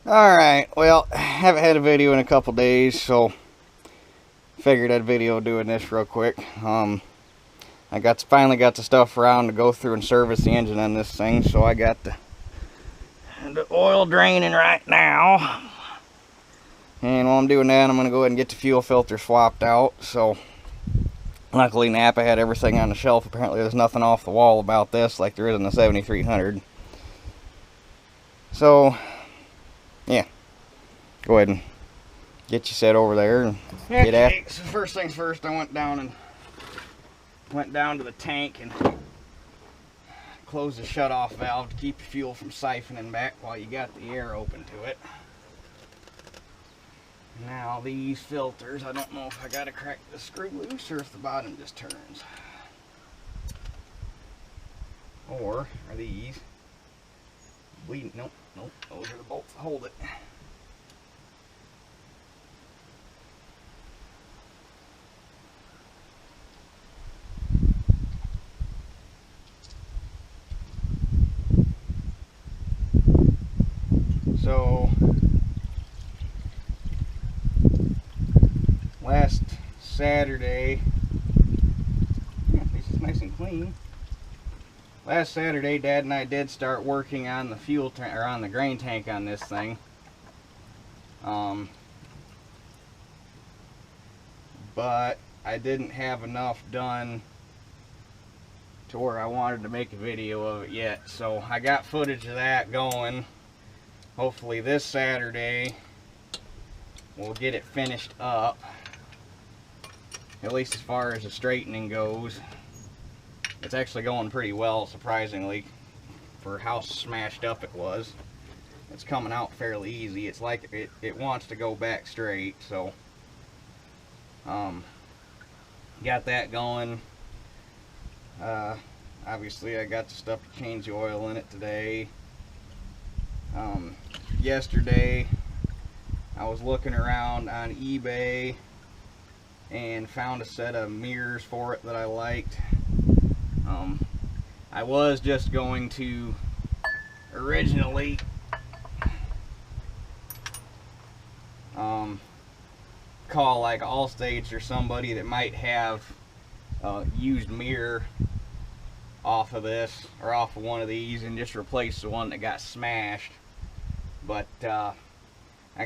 Alright, well, haven't had a video in a couple days, so figured I'd video doing this real quick. I finally got the stuff around to go through and service the engine on this thing, so I got the oil draining right now. And while I'm doing that, I'm going to go ahead and get the fuel filter swapped out. So luckily Napa had everything on the shelf. Apparently there's nothing off the wall about this like there is in the 7300. So yeah, go ahead and get you set over there and get at it. So first things first, I went down to the tank and closed the shut-off valve to keep the fuel from siphoning back while you got the air open to it. Now these filters, I don't know if I gotta crack the screw loose or if the bottom just turns. Or are these bleeding? Nope, those are the bolts that hold it. So last Saturday, this is nice and clean. Last Saturday, Dad and I did start working on the fuel tank, or on the grain tank on this thing. But I didn't have enough done to where I wanted to make a video of it yet. So I got footage of that going. Hopefully this Saturday we'll get it finished up, at least as far as the straightening goes. It's actually going pretty well, surprisingly, for how smashed up it was. It's coming out fairly easy. It's like it wants to go back straight, so got that going. Obviously I got the stuff to change the oil in it today. Yesterday I was looking around on eBay and found a set of mirrors for it that I liked. I was just going to originally call like Allstates or somebody that might have a used mirror off of this or off of one of these and just replace the one that got smashed. But I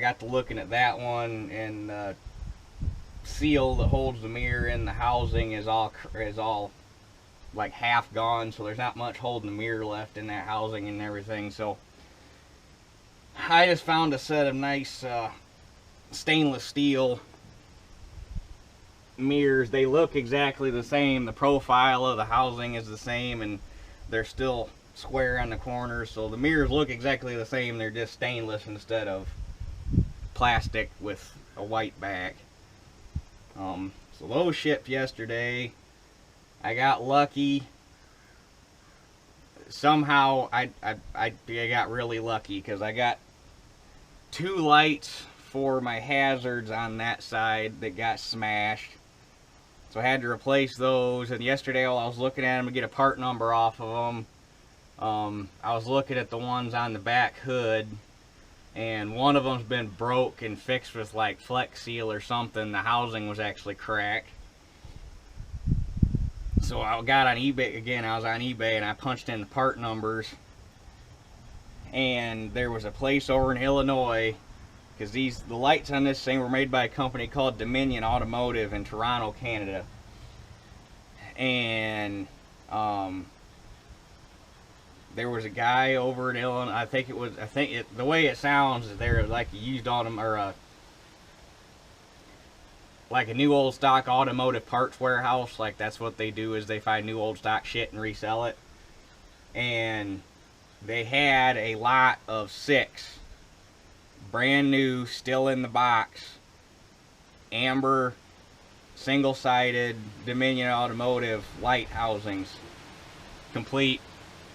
got to looking at that one, and the seal that holds the mirror in the housing is all like half gone, so there's not much holding the mirror left in that housing and everything. So I just found a set of nice stainless steel mirrors. They look exactly the same. The profile of the housing is the same, and they're still square on the corners, so the mirrors look exactly the same. They're just stainless instead of plastic with a white back. So those shipped yesterday. I got lucky. Somehow I got really lucky because I got two lights for my hazards on that side that got smashed. So I had to replace those, and yesterday while I was looking at them to get a part number off of them, I was looking at the ones on the back hood, and one of them's been broke and fixed with like Flex Seal or something. The housing was actually cracked. So I got on eBay again. I was on eBay and I punched in the part numbers, and there was a place over in Illinois, because the lights on this thing were made by a company called Dominion Automotive in Toronto, Canada. And there was a guy over in Illinois. The way it sounds is they're like a used like a new old stock automotive parts warehouse. Like that's what they do, is they find new old stock shit and resell it. And they had a lot of 6 brand new, still in the box, amber single-sided Dominion Automotive light housings, complete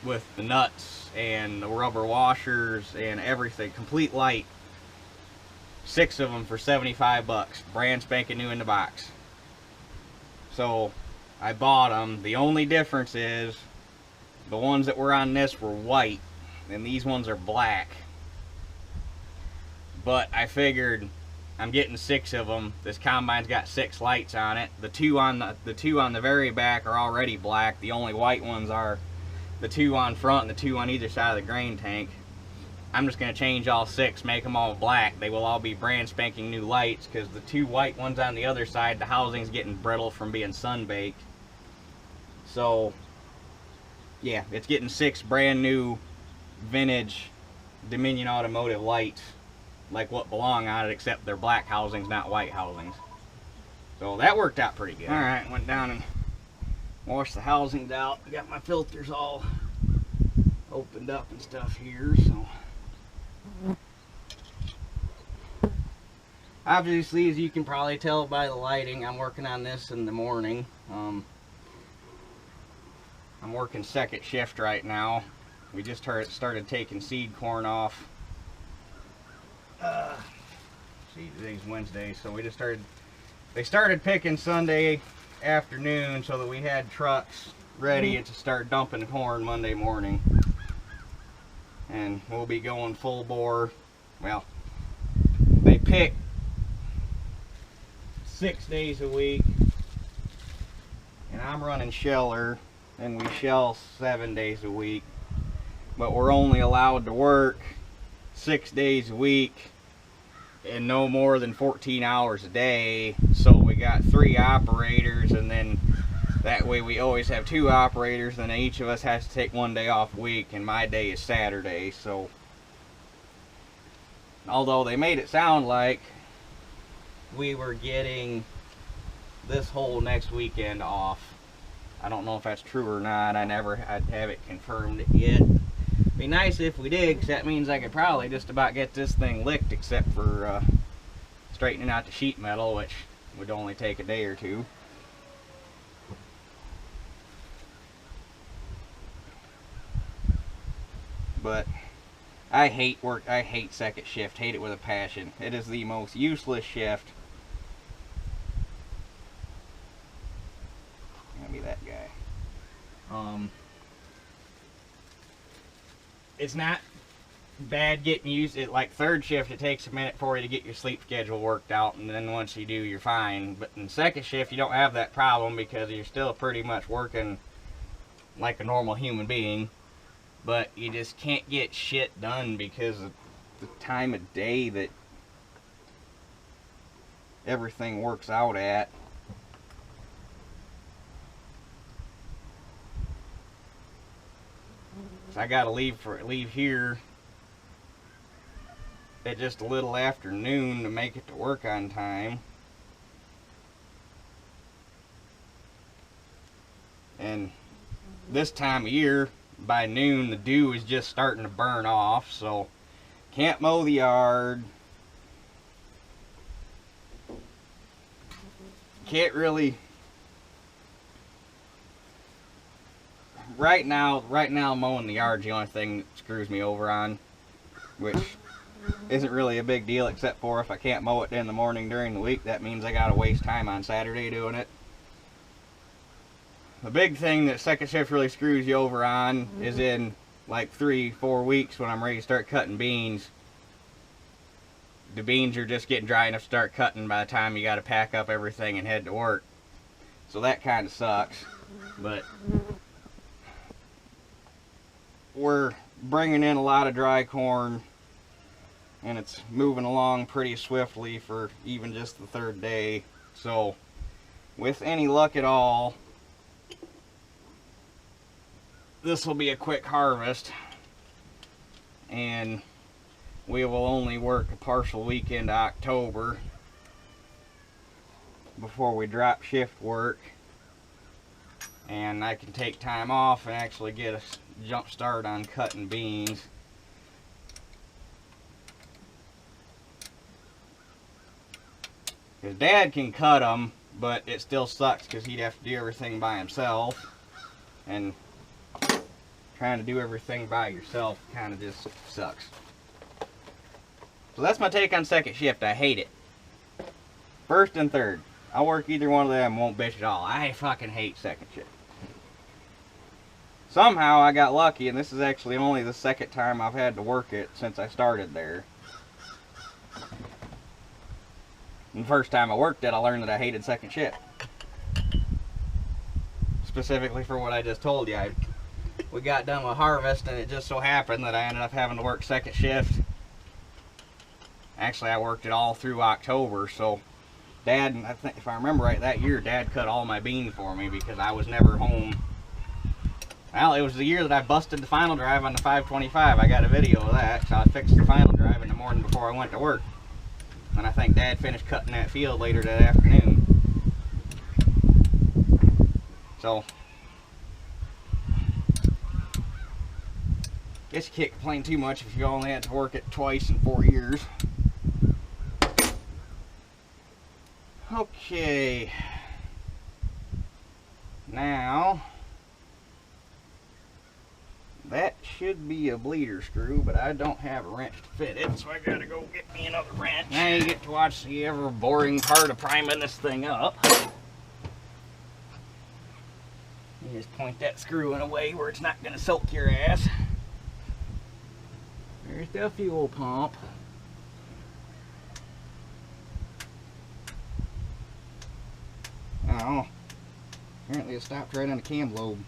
with the nuts and the rubber washers and everything, complete light. 6 of them for 75 bucks, brand spanking new in the box. So I bought them. The only difference is the ones that were on this were white and these ones are black. But I figured I'm getting 6 of them. This combine's got 6 lights on it. The two on the very back are already black. The only white ones are the 2 on front and the 2 on either side of the grain tank. I'm just going to change all 6, make them all black. They will all be brand spanking new lights, because the 2 white ones on the other side, the housing's getting brittle from being sun-baked. So, yeah, it's getting 6 brand new vintage Dominion Automotive lights, like what belong on it, except they're black housings, not white housings. So that worked out pretty good. Alright, went down and washed the housings out. I got my filters all opened up and stuff here, so obviously, as you can probably tell by the lighting, I'm working on this in the morning. I'm working second shift right now. We just started taking seed corn off. See, today's Wednesday, so we just started. They started picking Sunday afternoon, so that we had trucks ready to start dumping corn Monday morning. And we'll be going full bore. Well, they pick 6 days a week, and I'm running sheller, and we shell 7 days a week, but we're only allowed to work 6 days a week and no more than 14 hours a day. So we got 3 operators, and then that way we always have 2 operators, and then each of us has to take 1 day off a week, and my day is Saturday. So although they made it sound like we were getting this whole next weekend off, I don't know if that's true or not. I'd have it confirmed yet. Be nice if we did, because that means I could probably just about get this thing licked, except for straightening out the sheet metal, which would only take a day or 2. But I hate work. I hate second shift. Hate it with a passion. It is the most useless shift. Gonna be that guy. It's not bad getting used. Like third shift, it takes a minute for you to get your sleep schedule worked out, and then once you do, you're fine. But in second shift, you don't have that problem, because you're still pretty much working like a normal human being, but you just can't get shit done because of the time of day that everything works out at. So I gotta leave here at just a little after noon to make it to work on time. And this time of year, by noon, the dew is just starting to burn off, so can't mow the yard. Can't really. Right now mowing the yard's the only thing that screws me over on, which isn't really a big deal, except for if I can't mow it in the morning during the week, that means I gotta waste time on Saturday doing it. The big thing that second shift really screws you over on is in like 3-4 weeks, when I'm ready to start cutting beans. The beans are just getting dry enough to start cutting by the time you gotta pack up everything and head to work. So that kind of sucks. But we're bringing in a lot of dry corn, and it's moving along pretty swiftly for even just the 3rd day. So with any luck at all, this will be a quick harvest, and we will only work a partial weekend October before we drop shift work, and I can take time off and actually get a jump start on cutting beans. His dad can cut them, but it still sucks because he'd have to do everything by himself, and trying to do everything by yourself kind of just sucks. So that's my take on second shift. I hate it. First and third, I'll work either one of them, won't bitch at all. I fucking hate second shift. Somehow I got lucky, and this is actually only the 2nd time I've had to work it since I started there. And the first time I worked it, I learned that I hated second shift. Specifically for what I just told you. We got done with harvest, and it just so happened that I ended up having to work second shift. Actually, I worked it all through October, so Dad, I think if I remember right, that year Dad cut all my beans for me because I was never home. Well, it was the year that I busted the final drive on the 525. I got a video of that, so I fixed the final drive in the morning before I went to work. And I think Dad finished cutting that field later that afternoon. So, guess you can't complain too much if you only had to work it twice in 4 years. Okay. Now, that should be a bleeder screw, but I don't have a wrench to fit it, so I gotta go get me another wrench. Now you get to watch the ever boring part of priming this thing up. You just point that screw in a way where it's not gonna soak your ass. There's the fuel pump. Oh, apparently it stopped right on the cam lobe.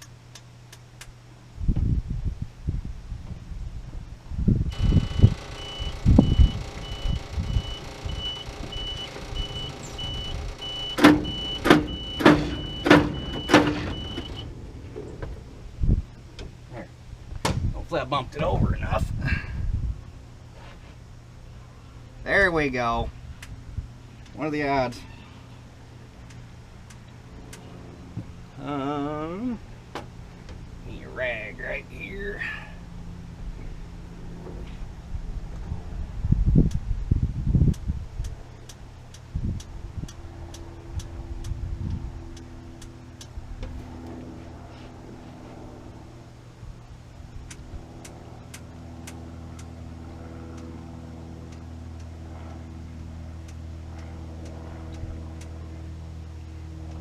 There. Hopefully I bumped it over enough. There we go. What are the odds? Need a rag right here.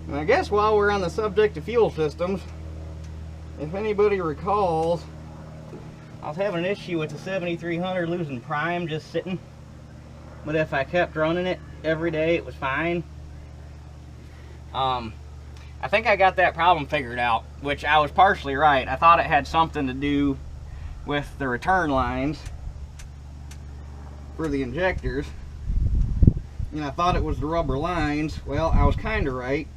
And I guess while we're on the subject of fuel systems, if anybody recalls, I was having an issue with the 7300 losing prime just sitting. But if I kept running it every day, it was fine. I think I got that problem figured out, which I was partially right. I thought it had something to do with the return lines for the injectors. And I thought it was the rubber lines. Well, I was kind of right.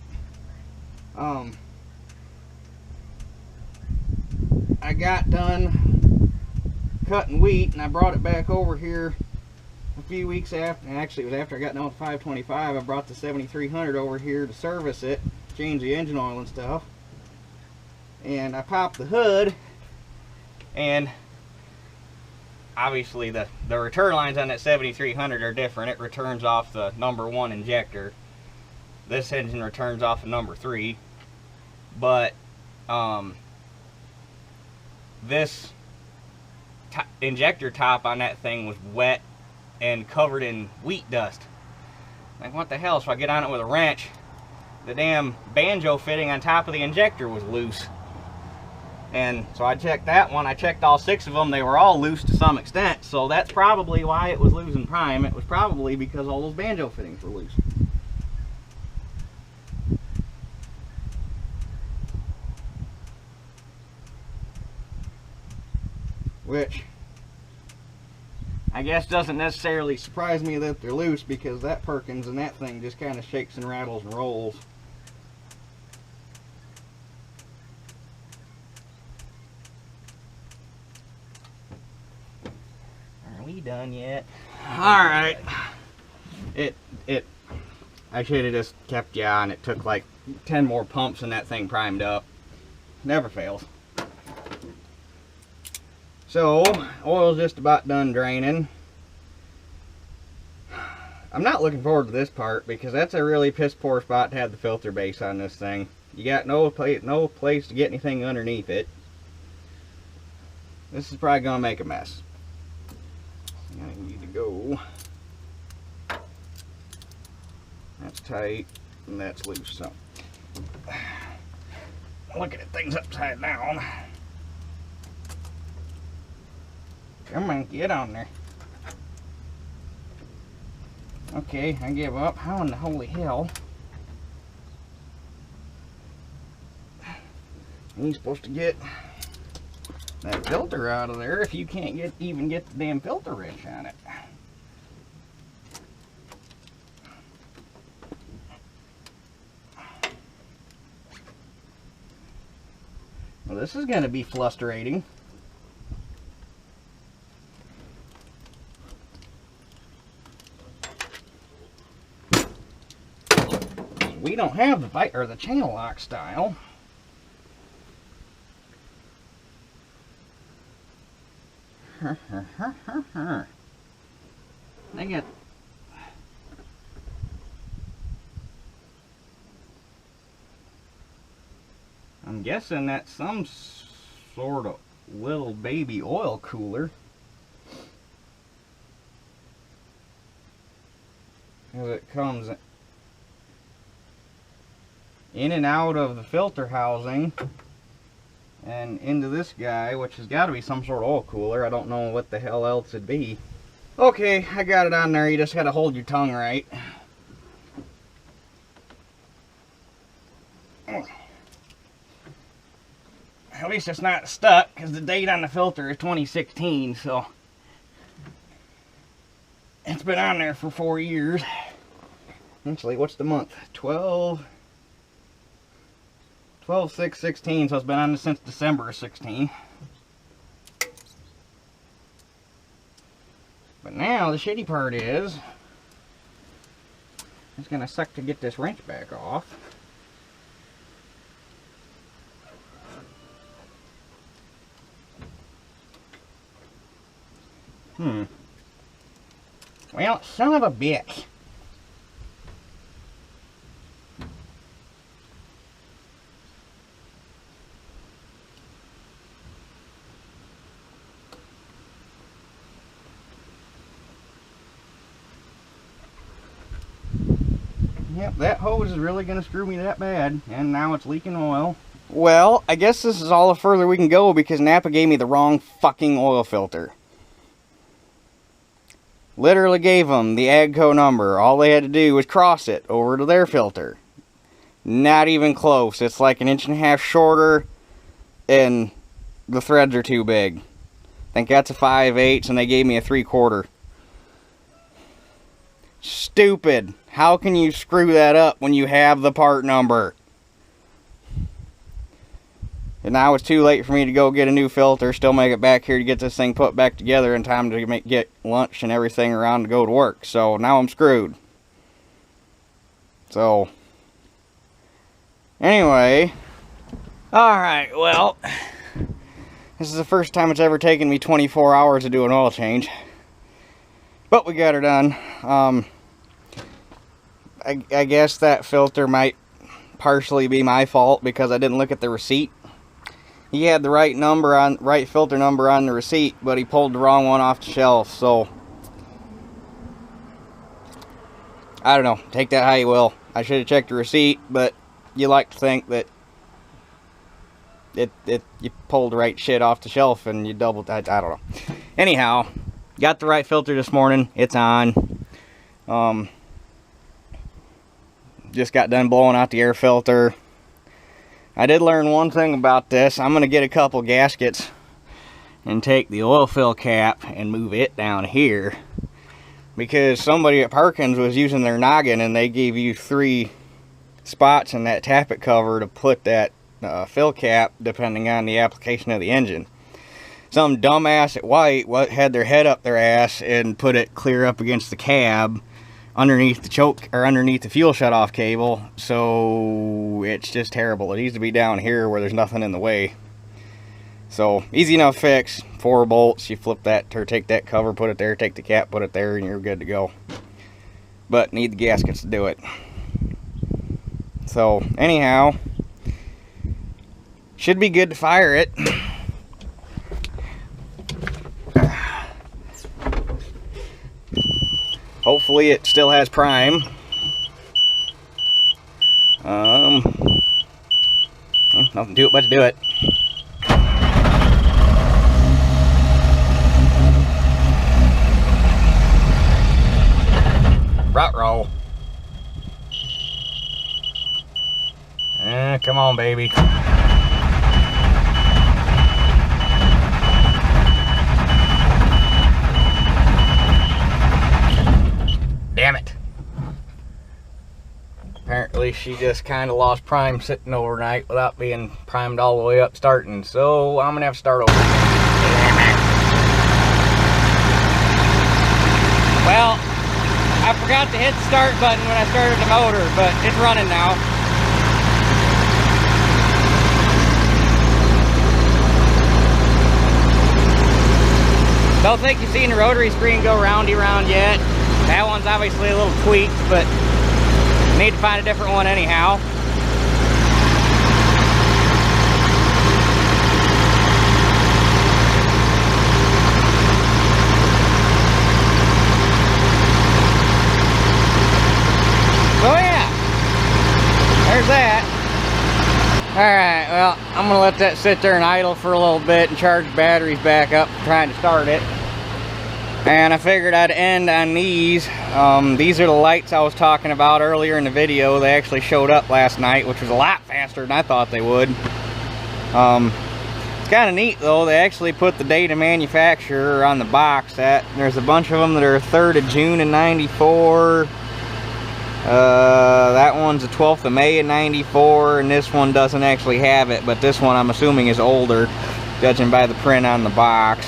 I got done cutting wheat and I brought it back over here a few weeks after. Actually, it was after I got done with 525. I brought the 7300 over here to service it, change the engine oil and stuff. And I popped the hood, and obviously the return lines on that 7300 are different. It returns off the #1 injector. This engine returns off of #3, but this injector top on that thing was wet and covered in wheat dust. Like, what the hell? So I get on it with a wrench. The damn banjo fitting on top of the injector was loose. And so I checked that one. I checked all 6 of them. They were all loose to some extent. So that's probably why it was losing prime. It was probably because all those banjo fittings were loose. Which I guess doesn't necessarily surprise me that they're loose, because that Perkins and that thing just kind of shakes and rattles and rolls. Are we done yet? Alright. I should have just kept you on. It took like 10 more pumps and that thing primed up. Never fails. So, oil's just about done draining. I'm not looking forward to this part because that's a really piss poor spot to have the filter base on this thing. You got no place to get anything underneath it. This is probably going to make a mess. I need to go. That's tight and that's loose. So, looking at things upside down. Come on, get on there. Okay, I give up. How in the holy hell? You're supposed to get that filter out of there if you can't even get the damn filter wrench on it. Well, this is going to be frustrating. We don't have the channel lock style. I get. I'm guessing that's some sort of little baby oil cooler. As it comes in and out of the filter housing and into this guy, which has got to be some sort of oil cooler. I don't know what the hell else it'd be. Okay, I got it on there. You just got to hold your tongue right. At least it's not stuck, because the date on the filter is 2016, so it's been on there for 4 years. Actually, what's the month? 12/6/16, so it's been on since December of 16. But now the shitty part is it's gonna suck to get this wrench back off. Well, son of a bitch. Yep, that hose is really going to screw me that bad, and now it's leaking oil. Well, I guess this is all the further we can go because Napa gave me the wrong fucking oil filter. Literally gave them the AGCO number. All they had to do was cross it over to their filter. Not even close. It's like 1.5 inches shorter, and the threads are too big. I think that's a 5/8, and they gave me a 3/4. Stupid. How can you screw that up when you have the part number? And now it's too late for me to go get a new filter, still make it back here to get this thing put back together in time to get lunch and everything around to go to work. So now I'm screwed. So, anyway. Alright, well, this is the first time it's ever taken me 24 hours to do an oil change. But we got her done. I guess that filter might partially be my fault because I didn't look at the receipt. He had the right filter number on the receipt, but he pulled the wrong one off the shelf, so I don't know. Take that how you will. I should have checked the receipt, but you like to think that you pulled the right shit off the shelf and you doubled that. I don't know. Anyhow, got the right filter this morning. It's on. Just got done blowing out the air filter. I did learn one thing about this. I'm going to get a couple gaskets and take the oil fill cap and move it down here, because somebody at Perkins was using their noggin and they gave you 3 spots in that tappet cover to put that fill cap depending on the application of the engine. Some dumbass at White had their head up their ass and put it clear up against the cab underneath the choke or underneath the fuel shutoff cable, so it's just terrible. It needs to be down here where there's nothing in the way. So easy enough fix. 4 bolts, you flip that or take that cover, put it there, take the cap, put it there, and you're good to go. But need the gaskets to do it. So anyhow, should be good to fire it. Hopefully it still has prime. Nothing to it but to do it. on, baby. Damn it. Apparently she just kind of lost prime sitting overnight without being primed all the way up starting. So I'm gonna have to start over. Well, I forgot to hit the start button when I started the motor, but it's running now. Don't think you've seen the rotary screen go roundy round yet. That one's obviously a little tweaked, but need to find a different one anyhow. Oh yeah, there's that. Alright, well, I'm gonna let that sit there and idle for a little bit and charge the batteries back up, trying to start it. And I figured I'd end on these. These are the lights I was talking about earlier in the video. They actually showed up last night, which was a lot faster than I thought they would. It's kind of neat though. They actually put the date of manufacturer on the box. There's a bunch of them that are 3rd of June in 94. That one's the 12th of May in 94, and this one doesn't actually have it, but this one I'm assuming is older, judging by the print on the box.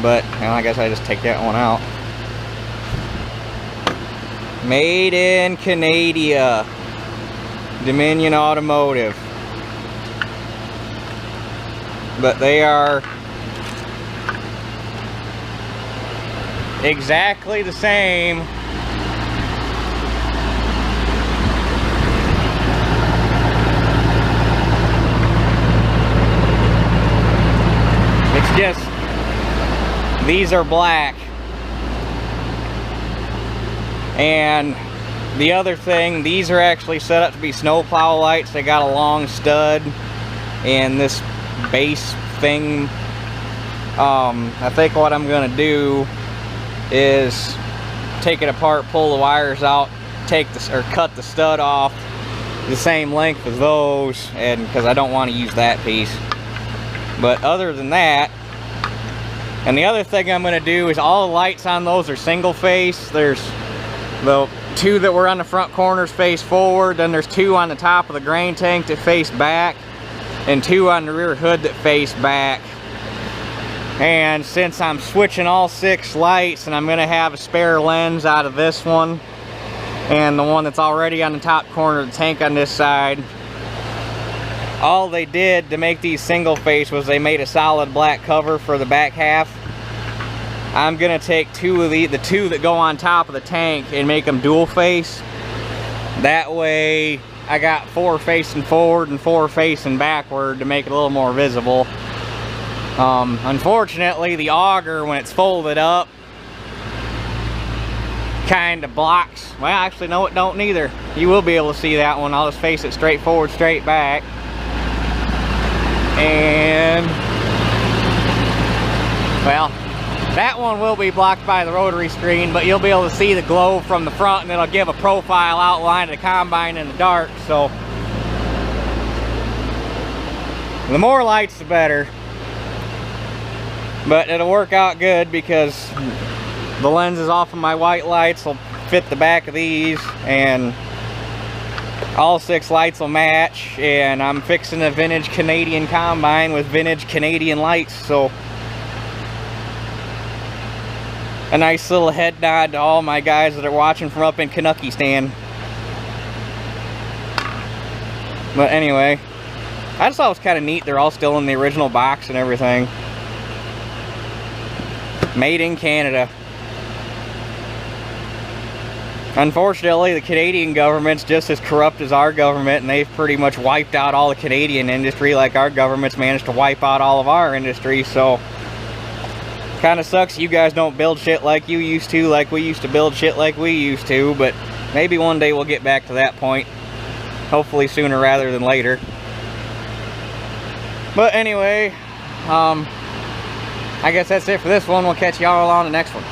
But, well, I guess I just take that one out. Made in Canada. Dominion Automotive. But they are exactly the same. It's just, these are black. And the other thing, these are actually set up to be snowplow lights. They got a long stud and this base thing. I think what I'm gonna do is take it apart, pull the wires out, cut the stud off the same length as those, and because I don't want to use that piece. But other than that, and the other thing I'm going to do is all the lights on those are single face. There's the 2 that were on the front corners face forward, then there's 2 on the top of the grain tank that face back, and 2 on the rear hood that face back. And since I'm switching all 6 lights, and I'm going to have a spare lens out of this one and the one that's already on the top corner of the tank on this side, all they did to make these single face was they made a solid black cover for the back half. I'm gonna take 2 of the 2 that go on top of the tank and make them dual face. That way I got 4 facing forward and 4 facing backward to make it a little more visible. Unfortunately, the auger, when it's folded up, kind of blocks. Well, actually, no, it don't neither. You will be able to see that one. I'll just face it straight forward, straight back. And, well, that one will be blocked by the rotary screen, but you'll be able to see the glow from the front, and it'll give a profile outline of the combine in the dark. So the more lights, the better. But it'll work out good because the lenses off of my white lights will fit the back of these, and all 6 lights will match. And I'm fixing a vintage Canadian combine with vintage Canadian lights, so a nice little head nod to all my guys that are watching from up in Canuckistan. But anyway, I just thought it was kind of neat. They're all still in the original box and everything. Made in Canada. Unfortunately, the Canadian government's just as corrupt as our government, and they've pretty much wiped out all the Canadian industry like our government's managed to wipe out all of our industry. So kind of sucks you guys don't build shit like you used to, like we used to build shit like we used to. But maybe one day we'll get back to that point. Hopefully sooner rather than later. But anyway, I guess that's it for this one. We'll catch y'all on the next one.